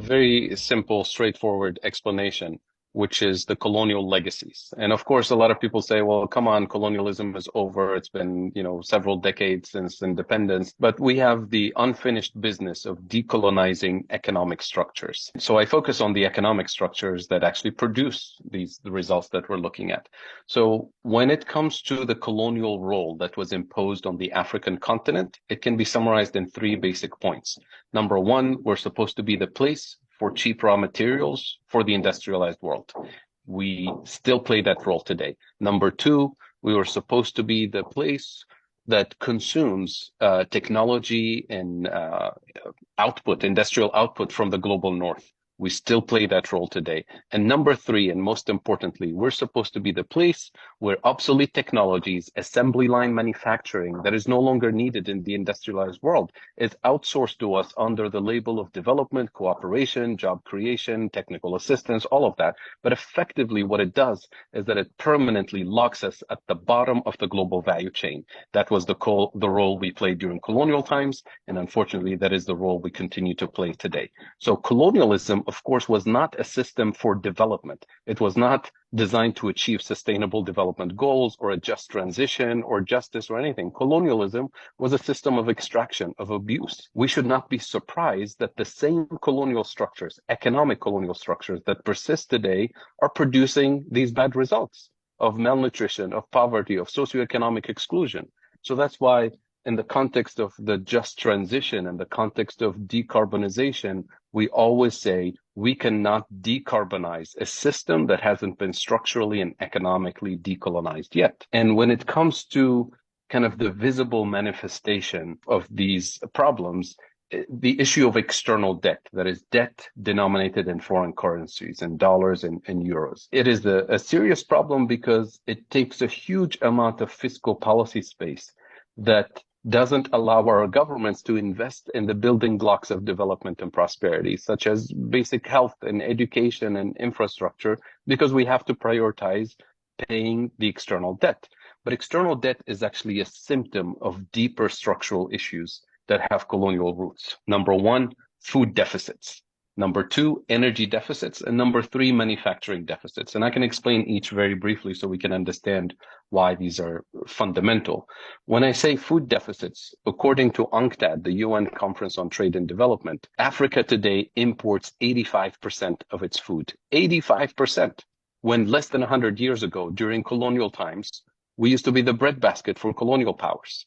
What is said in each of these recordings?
very simple, straightforward explanation, which is the colonial legacies. And of course, a lot of people say, well, come on, colonialism is over. It's been, several decades since independence, but we have the unfinished business of decolonizing economic structures. So I focus on the economic structures that actually produce the results that we're looking at. So when it comes to the colonial role that was imposed on the African continent, it can be summarized in three basic points. Number one, we're supposed to be the place for cheap raw materials for the industrialized world. We still play that role today. Number two, we were supposed to be the place that consumes technology and industrial output from the global north. We still play that role today. And number three, and most importantly, we're supposed to be the place where obsolete technologies, assembly line manufacturing that is no longer needed in the industrialized world is outsourced to us under the label of development, cooperation, job creation, technical assistance, all of that. But effectively, what it does is that it permanently locks us at the bottom of the global value chain. That was the role we played during colonial times, and unfortunately, that is the role we continue to play today. So colonialism, of course, was not a system for development. It was not designed to achieve sustainable development goals or a just transition or justice or anything. Colonialism was a system of extraction, of abuse. We should not be surprised that the same colonial structures, economic colonial structures that persist today are producing these bad results of malnutrition, of poverty, of socioeconomic exclusion. So that's why in the context of the just transition and the context of decarbonization, we always say we cannot decarbonize a system that hasn't been structurally and economically decolonized yet. And when it comes to kind of the visible manifestation of these problems, the issue of external debt, that is debt denominated in foreign currencies, in dollars and euros. It is a serious problem because it takes a huge amount of fiscal policy space that doesn't allow our governments to invest in the building blocks of development and prosperity, such as basic health and education and infrastructure, because we have to prioritize paying the external debt. But external debt is actually a symptom of deeper structural issues that have colonial roots. Number one, food deficits. Number two, energy deficits. And number three, manufacturing deficits. And I can explain each very briefly so we can understand why these are fundamental. When I say food deficits, according to UNCTAD, the UN Conference on Trade and Development, Africa today imports 85% of its food. 85%. When less than 100 years ago, during colonial times, we used to be the breadbasket for colonial powers.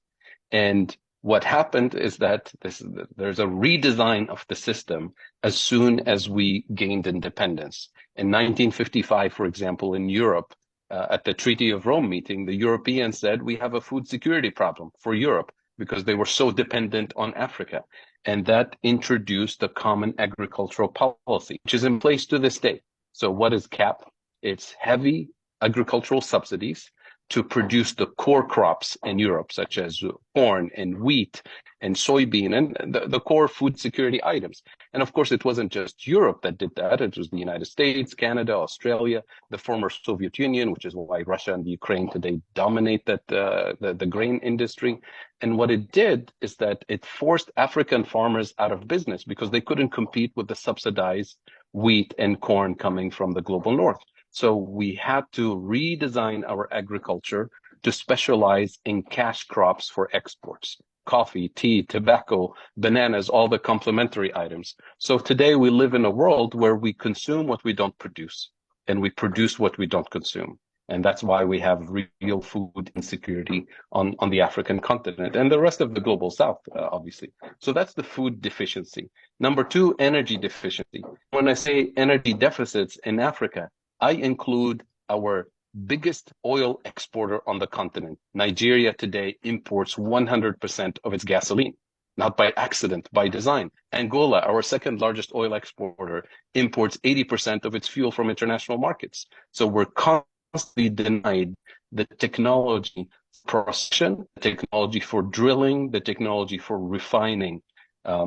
And what happened is that there's a redesign of the system as soon as we gained independence. In 1955, for example, in Europe, at the Treaty of Rome meeting, the Europeans said we have a food security problem for Europe because they were so dependent on Africa. And that introduced the common agricultural policy, which is in place to this day. So what is CAP? It's heavy agricultural subsidies to produce the core crops in Europe, such as corn and wheat and soybean and the core food security items. And of course, it wasn't just Europe that did that. It was the United States, Canada, Australia, the former Soviet Union, which is why Russia and Ukraine today dominate the grain industry. And what it did is that it forced African farmers out of business because they couldn't compete with the subsidized wheat and corn coming from the global north. So we had to redesign our agriculture to specialize in cash crops for exports: coffee, tea, tobacco, bananas, all the complementary items. So today we live in a world where we consume what we don't produce and we produce what we don't consume. And that's why we have real food insecurity on the African continent and the rest of the global south, obviously. So that's the food deficiency. Number two, energy deficiency. When I say energy deficits in Africa, I include our biggest oil exporter on the continent. Nigeria today imports 100% of its gasoline, not by accident, by design. Angola, our second largest oil exporter, imports 80% of its fuel from international markets. So we're constantly denied the technology processing, the technology for drilling, the technology for refining.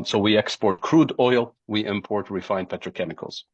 So we export crude oil, we import refined petrochemicals.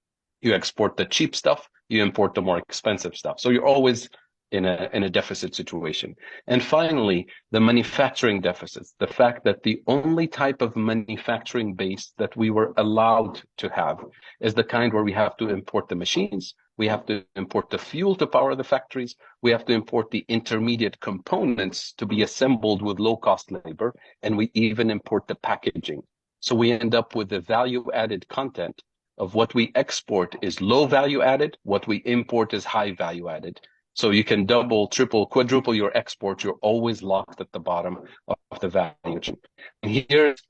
You export the cheap stuff, you import the more expensive stuff. So you're always in a deficit situation. And finally, the manufacturing deficits, the fact that the only type of manufacturing base that we were allowed to have is the kind where we have to import the machines, we have to import the fuel to power the factories, we have to import the intermediate components to be assembled with low-cost labor, and we even import the packaging. So we end up with the value-added content of what we export is low value added, what we import is high value added. So you can double, triple, quadruple your exports. You're always locked at the bottom of the value chain. And here's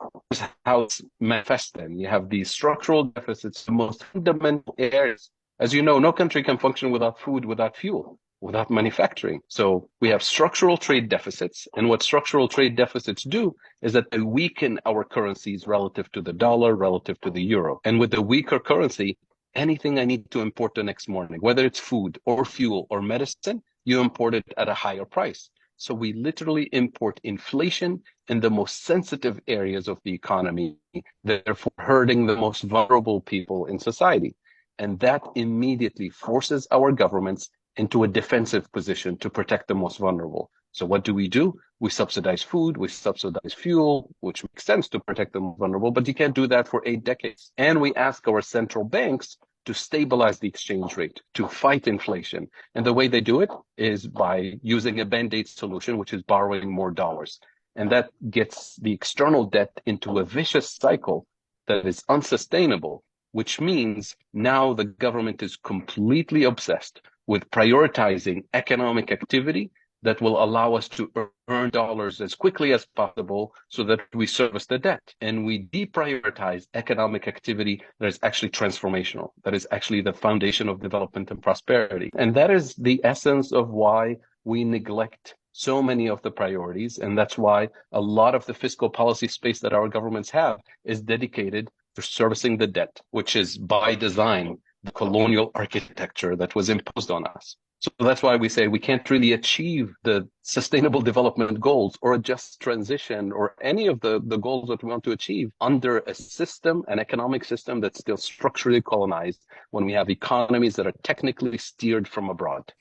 how it's manifested. You have these structural deficits, the most fundamental areas. As you know, no country can function without food, without fuel, without manufacturing. So we have structural trade deficits. And what structural trade deficits do is that they weaken our currencies relative to the dollar, relative to the euro. And with the weaker currency, anything I need to import the next morning, whether it's food or fuel or medicine, you import it at a higher price. So we literally import inflation in the most sensitive areas of the economy, therefore hurting the most vulnerable people in society. And that immediately forces our governments into a defensive position to protect the most vulnerable. So what do? We subsidize food, we subsidize fuel, which makes sense to protect the most vulnerable, but you can't do that for 8 decades. And we ask our central banks to stabilize the exchange rate, to fight inflation. And the way they do it is by using a band-aid solution, which is borrowing more dollars. And that gets the external debt into a vicious cycle that is unsustainable, which means now the government is completely obsessed with prioritizing economic activity that will allow us to earn dollars as quickly as possible so that we service the debt. And we deprioritize economic activity that is actually transformational, that is actually the foundation of development and prosperity. And that is the essence of why we neglect so many of the priorities. And that's why a lot of the fiscal policy space that our governments have is dedicated to servicing the debt, which is by design the colonial architecture that was imposed on us. So that's why we say we can't really achieve the sustainable development goals or a just transition or any of the goals that we want to achieve under a system, an economic system that's still structurally colonized when we have economies that are technically steered from abroad.